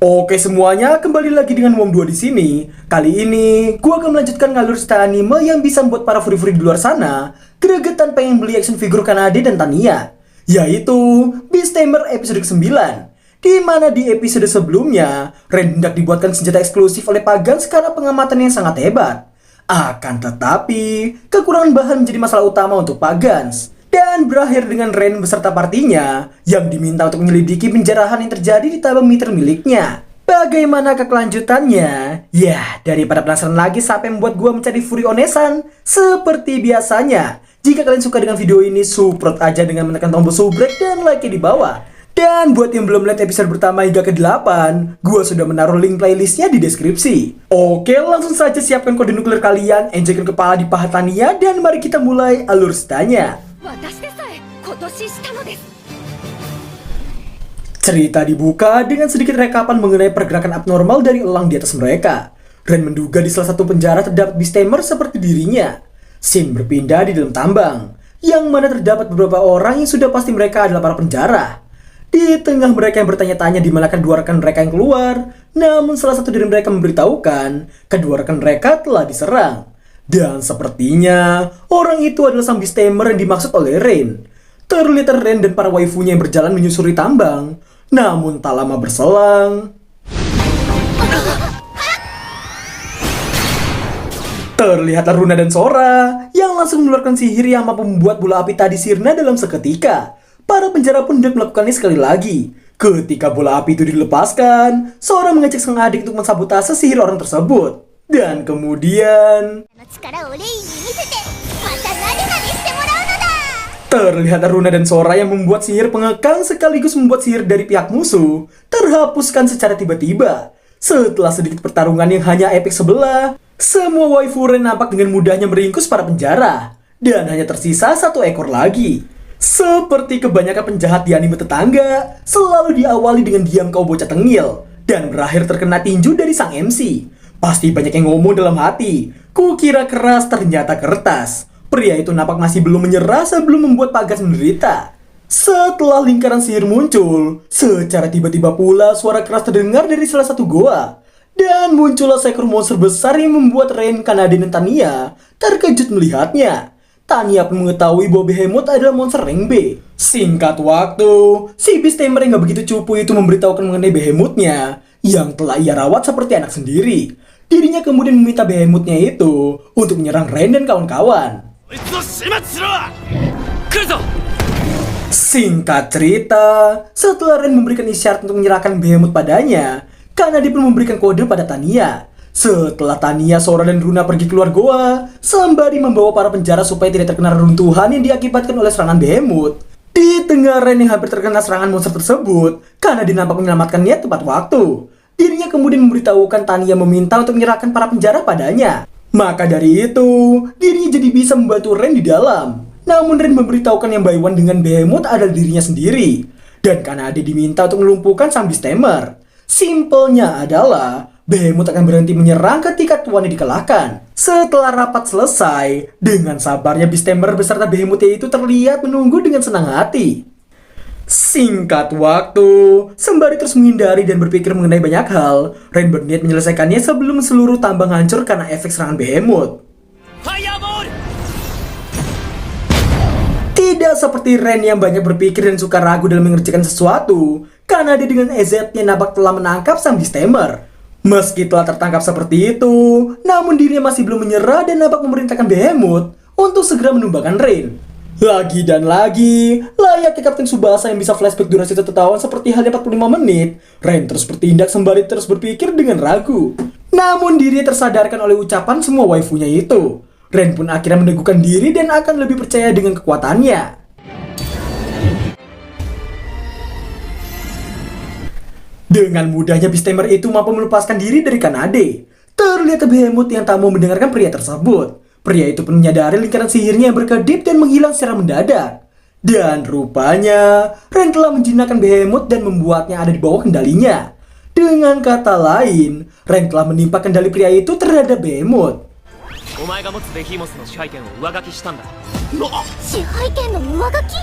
Oke semuanya, kembali lagi dengan Wom2 di sini. Kali ini, gua akan melanjutkan ngalur cerita anime yang bisa membuat para furi-furi di luar sana gregetan pengen beli action figure Kanade dan Tamiya, yaitu Beasttamer episode ke-9. Di mana di episode sebelumnya, Ren hendak dibuatkan senjata eksklusif oleh Pagans karena pengamatan yang sangat hebat. Akan tetapi, kekurangan bahan menjadi masalah utama untuk Pagans. Dan berakhir dengan Ren beserta partinya yang diminta untuk menyelidiki penjarahan yang terjadi di tabung meter miliknya. Bagaimana kelanjutannya? Ya, daripada penasaran lagi siapa yang membuat gua mencari Furi Onesan, seperti biasanya, jika kalian suka dengan video ini, support aja dengan menekan tombol subrek dan like di bawah. Dan buat yang belum lihat episode pertama hingga ke-8, gua sudah menaruh link playlistnya di deskripsi. Oke, langsung saja siapkan kode nuklir kalian, enjoykan kepala di paha Tamiya, dan mari kita mulai alur ceritanya. Cerita dibuka dengan sedikit rekapan mengenai pergerakan abnormal dari elang di atas mereka. Ren menduga di salah satu penjara terdapat Beasttamer seperti dirinya. Scene berpindah di dalam tambang, yang mana terdapat beberapa orang yang sudah pasti mereka adalah para penjara. Di tengah mereka yang bertanya-tanya di mana kedua rekan mereka yang keluar, namun salah satu dari mereka memberitahukan kedua rekan mereka telah diserang. Dan sepertinya orang itu adalah sang Beasttamer yang dimaksud oleh Ren. Terlihat Ren dan para waifunya yang berjalan menyusuri tambang. Namun tak lama berselang, terlihatlah Runa dan Sora yang langsung mengeluarkan sihir yang mampu membuat bola api tadi sirna dalam seketika. Para penjara pun hendak melakukannya sekali lagi. Ketika bola api itu dilepaskan, Sora mengajak sang adik untuk mensabotase sihir orang tersebut. Dan kemudian terlihat Runa dan Sora yang membuat sihir pengekang sekaligus membuat sihir dari pihak musuh terhapuskan secara tiba-tiba. Setelah sedikit pertarungan yang hanya epik sebelah, semua waifu Ren nampak dengan mudahnya meringkus para penjara. Dan hanya tersisa satu ekor lagi. Seperti kebanyakan penjahat di anime tetangga, selalu diawali dengan diam kau bocah tengil, dan berakhir terkena tinju dari sang MC. Pasti banyak yang ngomong dalam hati, kukira keras ternyata kertas. Pria itu nampak masih belum menyerah sebelum membuat Pagans menderita. Setelah lingkaran sihir muncul, secara tiba-tiba pula suara keras terdengar dari salah satu goa. Dan muncullah seekor monster besar yang membuat Ren, Kanade, dan Tamiya terkejut melihatnya. Tamiya pun mengetahui bahwa Behemoth adalah monster rank B. Singkat waktu, si Beasttamer yang gak begitu cupu itu memberitahukan mengenai Behemothnya yang telah ia rawat seperti anak sendiri. Dirinya kemudian meminta Behemothnya itu untuk menyerang Ren dan kawan-kawan. Singkat cerita, setelah Ren memberikan isyarat untuk menyerahkan Behemoth padanya, Kanade pun memberikan kode pada Tamiya. Setelah Tamiya, Sora, dan Runa pergi keluar goa, sembari membawa para penjara supaya tidak terkena reruntuhan yang diakibatkan oleh serangan Behemoth. Di tengah Ren yang hampir terkena serangan monster tersebut, Kanade nampak menyelamatkannya tepat waktu. Dirinya kemudian memberitahukan Tamiya meminta untuk menyerahkan para penjara padanya. Maka dari itu, dirinya jadi bisa membantu Ren di dalam. Namun Ren memberitahukan yang by one dengan Behemoth adalah dirinya sendiri. Dan Kanade diminta untuk melumpuhkan sang Beasttamer. Simpelnya adalah, Behemoth akan berhenti menyerang ketika tuannya dikalahkan. Setelah rapat selesai, dengan sabarnya Beasttamer beserta Behemothnya itu terlihat menunggu dengan senang hati. Singkat waktu, sembari terus menghindari dan berpikir mengenai banyak hal, Ren berniat menyelesaikannya sebelum seluruh tambang hancur karena efek serangan Behemoth. Tidak seperti Ren yang banyak berpikir dan suka ragu dalam mengerjakan sesuatu, Kanade dengan EZ-nya nampak telah menangkap sang Beasttamer. Meski telah tertangkap seperti itu, namun dirinya masih belum menyerah dan nampak memerintahkan Behemoth untuk segera menumbangkan Ren. Lagi dan lagi, layaknya Kapten Tsubasa yang bisa flashback durasi 1 tahun seperti halnya 45 menit, Ren terus bertindak sembari terus berpikir dengan ragu. Namun dirinya tersadarkan oleh ucapan semua waifunya itu. Ren pun akhirnya meneguhkan diri dan akan lebih percaya dengan kekuatannya. Dengan mudahnya Beasttamer itu mampu melepaskan diri dari Kanade. Terlihat Behemoth yang tak mau mendengarkan pria tersebut. Pria itu pun menyadari lingkaran sihirnya yang berkedip dan menghilang secara mendadak. Dan rupanya, Ren telah menjinakkan Behemoth dan membuatnya ada di bawah kendalinya. Dengan kata lain, Ren telah menimpa kendali pria itu terhadap Behemoth. お前が持つベヒモスの支配権を上書きしたんだ。支配権の上書き?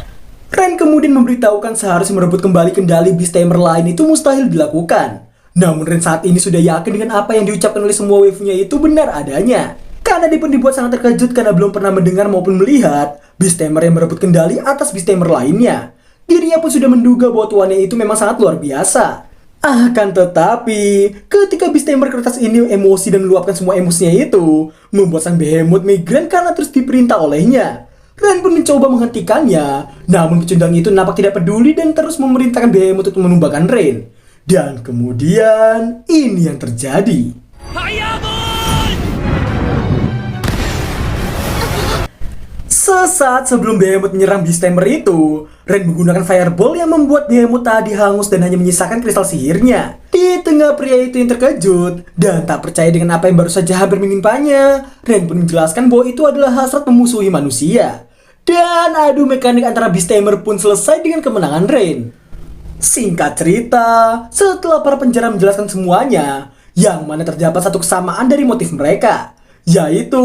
Ren kemudian memberitahukan seharusnya merebut kembali kendali Beast Tamer lain itu mustahil dilakukan. Namun Ren saat ini sudah yakin dengan apa yang diucapkan oleh semua waifunya itu benar adanya. Karena dia pun dibuat sangat terkejut karena belum pernah mendengar maupun melihat Beast Tamer yang merebut kendali atas Beast Tamer lainnya. Dirinya pun sudah menduga bahwa tuannya itu memang sangat luar biasa. Akan tetapi, ketika Beast Tamer kertas ini emosi dan meluapkan semua emosinya itu, membuat sang Behemoth migrain karena terus diperintah olehnya. Ren pun mencoba menghentikannya, namun pecundang itu nampak tidak peduli dan terus memerintahkan Behemoth untuk menumbangkan Ren. Dan kemudian, ini yang terjadi. Sesaat sebelum Behemoth menyerang Beast Tamer itu, Ren menggunakan Fireball yang membuat Behemoth tadi hangus dan hanya menyisakan kristal sihirnya. Di tengah pria itu yang terkejut dan tak percaya dengan apa yang baru saja hampir menimpanya, Ren pun menjelaskan bahwa itu adalah hasrat memusuhi manusia. Dan adu mekanik antara Beast Tamer pun selesai dengan kemenangan Ren. Singkat cerita, setelah para penjara menjelaskan semuanya, yang mana terdapat satu kesamaan dari motif mereka, yaitu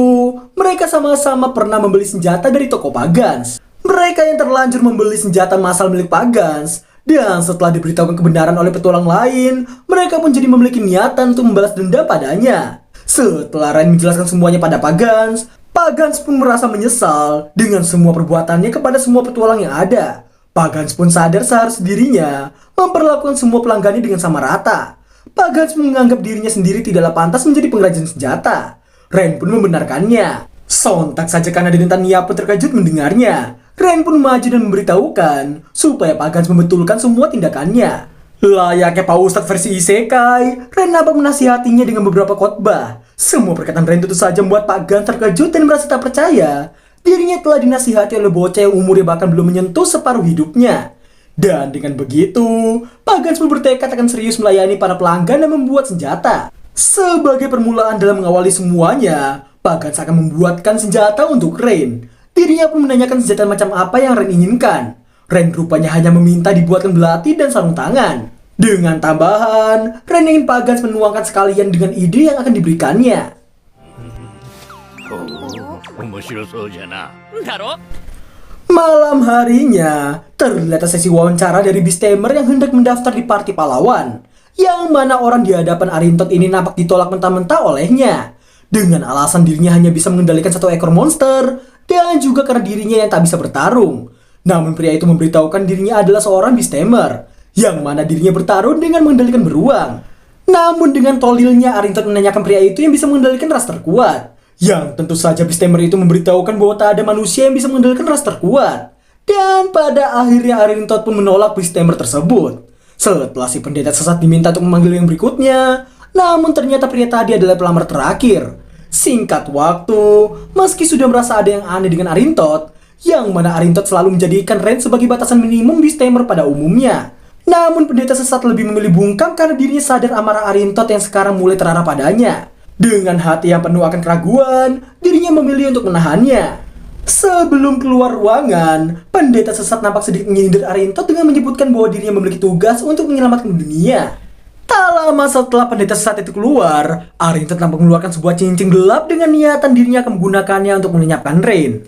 mereka sama-sama pernah membeli senjata dari toko Pagans. Mereka yang terlanjur membeli senjata massal milik Pagans, dan setelah diberitahukan kebenaran oleh petualang lain, mereka pun jadi memiliki niatan untuk membalas dendam padanya. Setelah Ren menjelaskan semuanya pada Pagans, Pagans pun merasa menyesal dengan semua perbuatannya kepada semua petualang yang ada. Pagans pun sadar seharusnya dirinya memperlakukan semua pelanggannya dengan sama rata. Pagans menganggap dirinya sendiri tidaklah pantas menjadi pengrajin senjata. Ren pun membenarkannya. Sontak saja karena Netanyahu pun terkejut mendengarnya. Ren pun maju dan memberitahukan supaya Pagans membetulkan semua tindakannya. Layaknya Pak Ustadz versi Isekai, Ren nampak menasihatinya dengan beberapa khotbah. Semua perkataan Ren tentu saja membuat Pagans terkejut dan merasa tak percaya. Dirinya telah dinasihati oleh bocah yang umurnya bahkan belum menyentuh separuh hidupnya. Dan dengan begitu, Pagans pun bertekad akan serius melayani para pelanggan dan membuat senjata. Sebagai permulaan dalam mengawali semuanya, Pagans akan membuatkan senjata untuk Ren. Dirinya pun menanyakan senjata macam apa yang Ren inginkan. Ren rupanya hanya meminta dibuatkan belati dan sarung tangan. Dengan tambahan, Ren ingin Pagans menuangkan sekalian dengan ide yang akan diberikannya. Malam harinya, terlihat sesi wawancara dari Beast Tamer yang hendak mendaftar di parti pahlawan, yang mana orang di hadapan Arintot ini nampak ditolak mentah-mentah olehnya, dengan alasan dirinya hanya bisa mengendalikan satu ekor monster, dan juga karena dirinya yang tak bisa bertarung. Namun pria itu memberitahukan dirinya adalah seorang Beast Tamer, yang mana dirinya bertarung dengan mengendalikan beruang. Namun dengan tolilnya Arintot menanyakan pria itu yang bisa mengendalikan ras terkuat. Yang tentu saja Beast Tamer itu memberitahukan bahwa tak ada manusia yang bisa mengendalikan ras terkuat. Dan pada akhirnya Arintot pun menolak Beast Tamer tersebut. Setelah si pendeta sesat diminta untuk memanggil yang berikutnya, namun ternyata pria tadi adalah pelamar terakhir. Singkat waktu, meski sudah merasa ada yang aneh dengan Arintot, yang mana Arintot selalu menjadikan Ren sebagai batasan minimum Beast Tamer pada umumnya. Namun pendeta sesat lebih memilih bungkam karena dirinya sadar amarah Arintot yang sekarang mulai terarah padanya. Dengan hati yang penuh akan keraguan, dirinya memilih untuk menahannya. Sebelum keluar ruangan, pendeta sesat nampak sedikit menyindir Arintot dengan menyebutkan bahwa dirinya memiliki tugas untuk menyelamatkan dunia. Tak lama setelah pendeta sesat itu keluar, Arintot nampak mengeluarkan sebuah cincin gelap dengan niatan dirinya akan menggunakannya untuk melenyapkan Ren.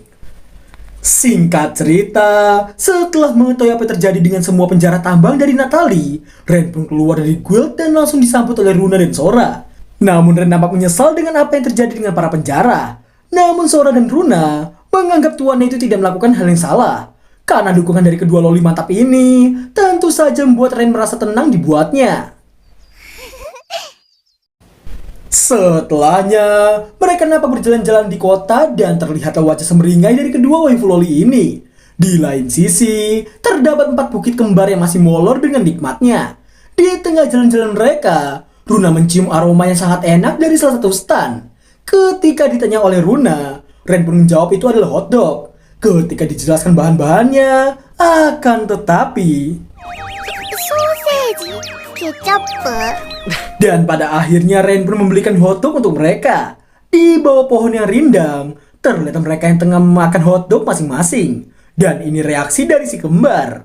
Singkat cerita, setelah mengetahui apa yang terjadi dengan semua penjara tambang dari Natalie, Ren pun keluar dari guild dan langsung disambut oleh Runa dan Sora. Namun Ren nampak menyesal dengan apa yang terjadi dengan para penjara. Namun Sora dan Runa menganggap tuannya itu tidak melakukan hal yang salah. Karena dukungan dari kedua loli mantap ini tentu saja membuat Ren merasa tenang dibuatnya. Setelahnya, mereka nampak berjalan-jalan di kota dan terlihatlah wajah semeringai dari kedua waifu loli ini. Di lain sisi, terdapat 4 bukit kembar yang masih molor dengan nikmatnya. Di tengah jalan-jalan mereka, Runa mencium aroma yang sangat enak dari salah satu stan. Ketika ditanya oleh Runa, Ren pun menjawab itu adalah hotdog. Ketika dijelaskan bahan-bahannya, akan tetapi... Soseji, kecap. Dan pada akhirnya Ren pun membelikan hotdog untuk mereka. Di bawah pohon yang rindang, terlihat mereka yang tengah memakan hotdog masing-masing. Dan ini reaksi dari si kembar.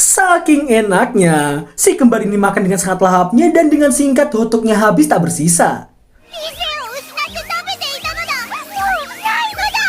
Saking enaknya, si kembar ini makan dengan sangat lahapnya dan dengan singkat hotdognya habis tak bersisa. 以前を失って食べていたのだ。もうないのだ。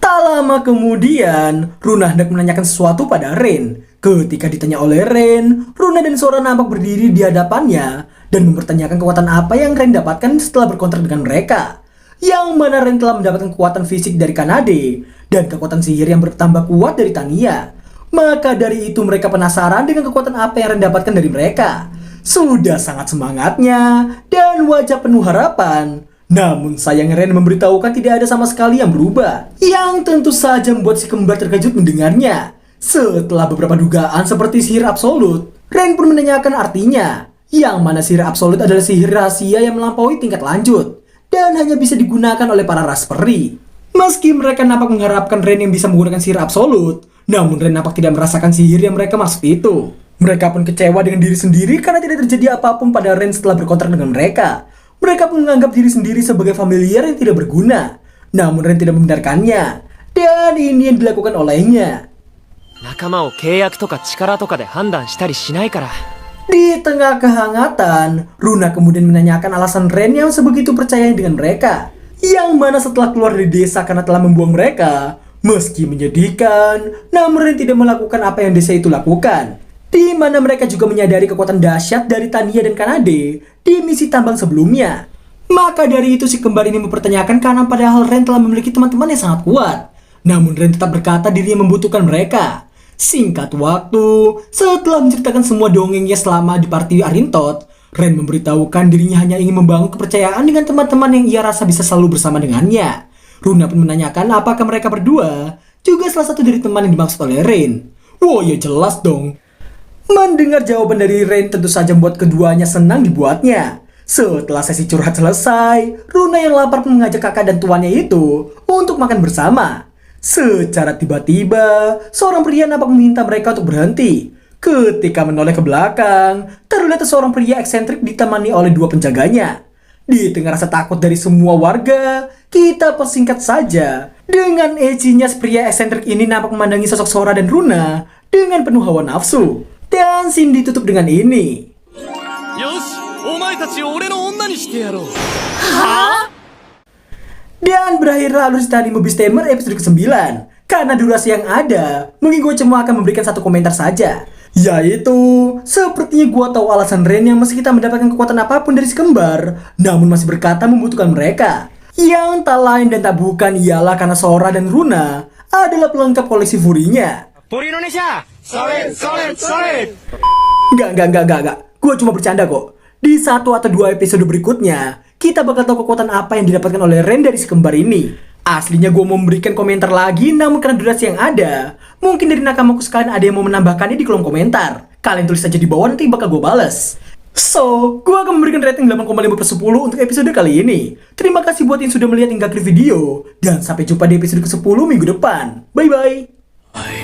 Tak lama kemudian, Runa hendak menanyakan sesuatu pada Ren. Ketika ditanya oleh Ren, Runa dan Sora nampak berdiri di hadapannya dan mempertanyakan kekuatan apa yang Ren dapatkan setelah berkontrak dengan mereka. Yang mana Ren telah mendapatkan kekuatan fisik dari Kanade dan kekuatan sihir yang bertambah kuat dari Tania. Maka dari itu mereka penasaran dengan kekuatan apa yang Ren dapatkan dari mereka. Sudah sangat semangatnya dan wajah penuh harapan. Namun sayang Ren memberitahukan tidak ada sama sekali yang berubah. Yang tentu saja membuat si kembar terkejut mendengarnya. Setelah beberapa dugaan seperti sihir absolut, Ren pun menanyakan artinya. Yang mana sihir absolut adalah sihir rahasia yang melampaui tingkat lanjut dan hanya bisa digunakan oleh para ras peri. Meski mereka nampak mengharapkan Ren yang bisa menggunakan sihir absolut, namun Ren nampak tidak merasakan sihir yang mereka maksud itu. Mereka pun kecewa dengan diri sendiri karena tidak terjadi apapun pada Ren setelah berkontrak dengan mereka. Mereka pun menganggap diri sendiri sebagai familiar yang tidak berguna. Namun Ren tidak membenarkannya. Dan ini yang dilakukan olehnya. 仲間を契約とか力とかで判断したりしないから。 Di tengah kehangatan, Runa kemudian menanyakan alasan Ren yang sebegitu percaya dengan mereka. Yang mana setelah keluar dari desa karena telah membuang mereka, meski menyedihkan, namun Ren tidak melakukan apa yang desa itu lakukan. Di mana mereka juga menyadari kekuatan dahsyat dari Tania dan Kanade di misi tambang sebelumnya. Maka dari itu si kembar ini mempertanyakan karena padahal Ren telah memiliki teman-teman yang sangat kuat. Namun Ren tetap berkata dirinya membutuhkan mereka. Singkat waktu, setelah menceritakan semua dongengnya selama di party Arintot, Ren memberitahukan dirinya hanya ingin membangun kepercayaan dengan teman-teman yang ia rasa bisa selalu bersama dengannya. Runa pun menanyakan apakah mereka berdua juga salah satu dari teman yang dimaksud oleh Ren. Wow, ya jelas dong. Mendengar jawaban dari Ren tentu saja membuat keduanya senang dibuatnya. Setelah sesi curhat selesai, Runa yang lapar pun mengajak kakak dan tuannya itu untuk makan bersama. Secara tiba-tiba, seorang pria nampak meminta mereka untuk berhenti. Ketika menoleh ke belakang, terlihat seorang pria eksentrik ditemani oleh dua penjaganya. Di tengah rasa takut dari semua warga, kita persingkat saja. Dengan ecinya pria eksentrik ini nampak memandangi sosok Sora dan Runa dengan penuh hawa nafsu. Dan scene ditutup dengan ini. よし、お前たちを俺の女にしてやろう。 Dan berakhirlah alur cerita Anime Beasttamer episode ke-9. Karena durasi yang ada, mungkin gue cuma akan memberikan satu komentar saja. Yaitu, sepertinya gue tahu alasan Ren yang meski kita mendapatkan kekuatan apapun dari si kembar, namun masih berkata membutuhkan mereka. Yang tak lain dan tak bukan ialah karena Sora dan Runa adalah pelengkap koleksi furinya. Puri Indonesia, solid, solid, solid. Enggak. Gue cuma bercanda kok. Di 1 atau 2 episode berikutnya, kita bakal tahu kekuatan apa yang didapatkan oleh Ren dari si kembar ini. Aslinya gue mau memberikan komentar lagi, namun karena durasi yang ada, mungkin dari nakamaku sekalian ada yang mau menambahkannya di kolom komentar. Kalian tulis saja di bawah, nanti bakal gue bales. So, gue akan memberikan rating 8,5/10 untuk episode kali ini. Terima kasih buat yang sudah melihat hingga akhir video, dan sampai jumpa di episode ke-10 minggu depan. Bye-bye!